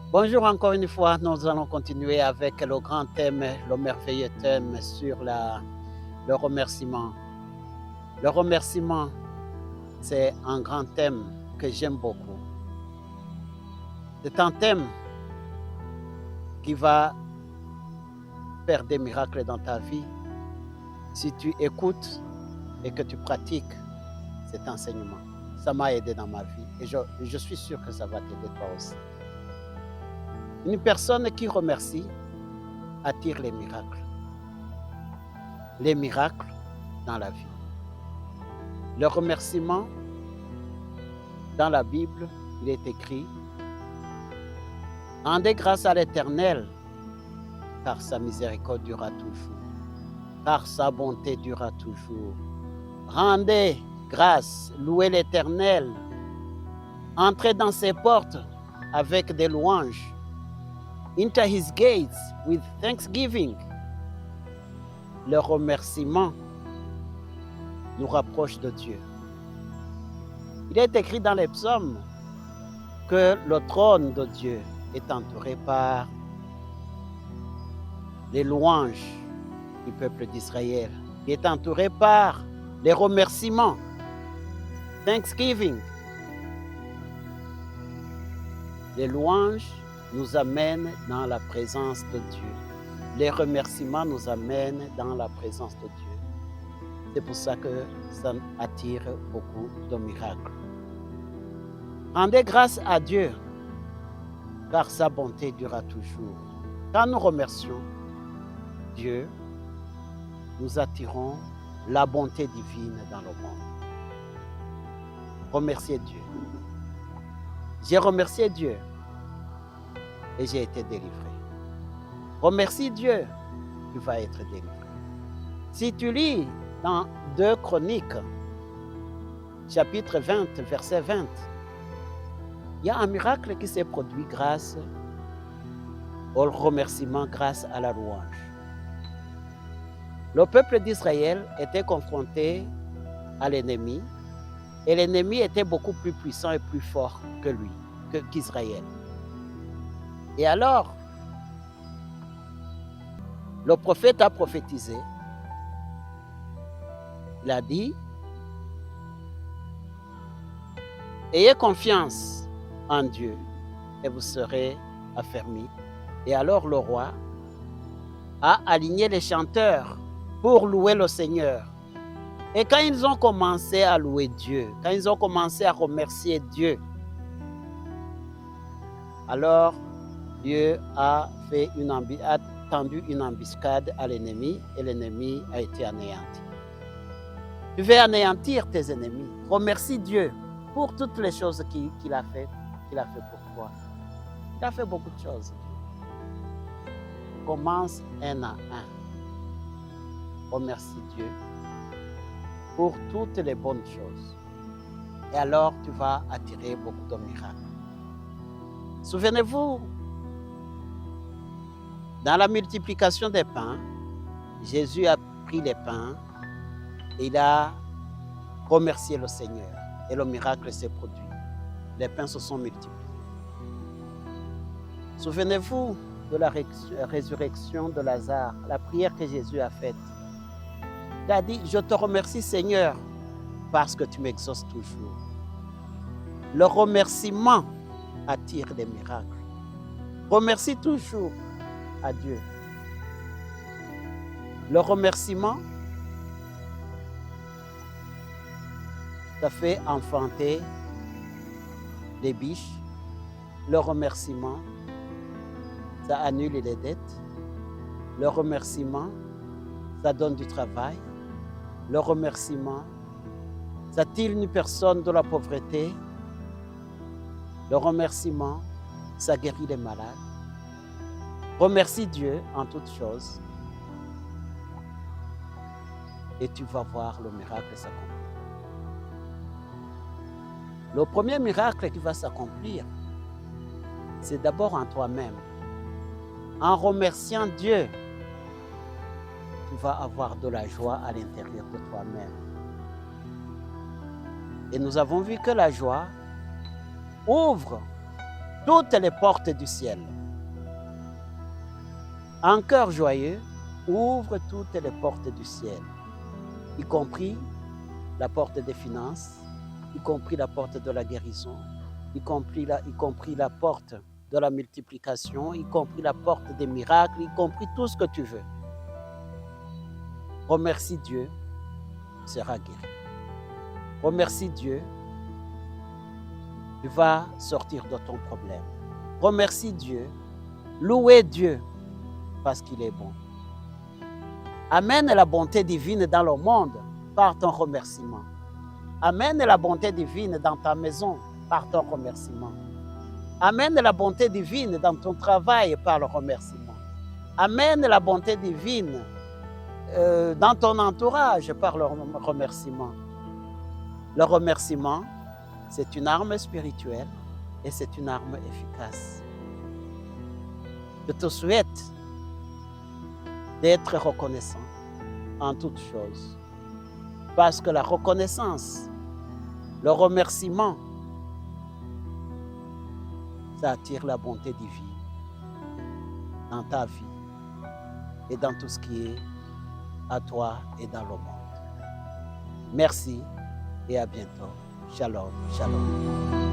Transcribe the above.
Bonjour encore une fois, nous allons continuer avec le grand thème, le merveilleux thème sur le remerciement. Le remerciement, c'est un grand thème que j'aime beaucoup. C'est un thème qui va faire des miracles dans ta vie si tu écoutes et que tu pratiques cet enseignement. Ça m'a aidé dans ma vie et je suis sûr que ça va t'aider toi aussi. Une personne qui remercie attire les miracles. Les miracles dans la vie. Le remerciement, dans la Bible, il est écrit « Rendez grâce à l'Éternel, car sa miséricorde durera toujours, car sa bonté durera toujours. Rendez grâce, louez l'Éternel, entrez dans ses portes avec des louanges. Enter his gates with thanksgiving. » Le remerciement nous rapproche de Dieu. Il est écrit dans les psaumes que le trône de Dieu est entouré par les louanges du peuple d'Israël. Il est entouré par les remerciements. Thanksgiving. Les louanges nous amènent dans la présence de Dieu. Les remerciements nous amènent dans la présence de Dieu. C'est pour ça que ça attire beaucoup de miracles. Rendez grâce à Dieu, car sa bonté durera toujours. Quand nous remercions Dieu, nous attirons la bonté divine dans le monde. Remerciez Dieu. J'ai remercié Dieu et j'ai été délivré. Remercie Dieu, tu vas être délivré. Si tu lis dans 2 Chroniques, chapitre 20, verset 20, il y a un miracle qui s'est produit grâce au remerciement, grâce à la louange. Le peuple d'Israël était confronté à l'ennemi, et l'ennemi était beaucoup plus puissant et plus fort que lui, qu'Israël. Et alors, le prophète a prophétisé. Il a dit, ayez confiance en Dieu et vous serez affermis. Et alors le roi a aligné les chanteurs pour louer le Seigneur. Et quand ils ont commencé à louer Dieu, quand ils ont commencé à remercier Dieu, alors Dieu a tendu une embuscade à l'ennemi et l'ennemi a été anéanti. Tu veux anéantir tes ennemis. Remercie Dieu pour toutes les choses qu'il a fait pour toi. Il a fait beaucoup de choses. Commence un à un. Remercie Dieu pour toutes les bonnes choses. Et alors, tu vas attirer beaucoup de miracles. Souvenez-vous, dans la multiplication des pains, Jésus a pris les pains, et il a remercié le Seigneur et le miracle s'est produit. Les pains se sont multipliés. Souvenez-vous de la résurrection de Lazare, la prière que Jésus a faite. Il a dit, je te remercie Seigneur parce que tu m'exauces toujours. Le remerciement attire des miracles. Remercie toujours à Dieu. Le remerciement, ça fait enfanter des biches. Le remerciement, ça annule les dettes. Le remerciement, ça donne du travail. Le remerciement, ça tire une personne de la pauvreté. Le remerciement, ça guérit les malades. Remercie Dieu en toutes choses et tu vas voir le miracle s'accomplir. Le premier miracle qui va s'accomplir, c'est d'abord en toi-même. En remerciant Dieu, tu vas avoir de la joie à l'intérieur de toi-même. Et nous avons vu que la joie ouvre toutes les portes du ciel. Un cœur joyeux ouvre toutes les portes du ciel, y compris la porte des finances, y compris la porte de la guérison, y compris la porte de la multiplication, y compris la porte des miracles, y compris tout ce que tu veux. Remercie Dieu, tu seras guéri. Remercie Dieu, tu vas sortir de ton problème. Remercie Dieu, louez Dieu parce qu'il est bon. Amène la bonté divine dans le monde par ton remerciement. Amène la bonté divine dans ta maison par ton remerciement. Amène la bonté divine dans ton travail par le remerciement. Amène la bonté divine dans ton entourage par le remerciement. Le remerciement, c'est une arme spirituelle et c'est une arme efficace. Je te souhaite d'être reconnaissant en toutes choses. Parce que la reconnaissance, le remerciement, ça attire la bonté divine dans ta vie et dans tout ce qui est à toi et dans le monde. Merci et à bientôt. Shalom, shalom.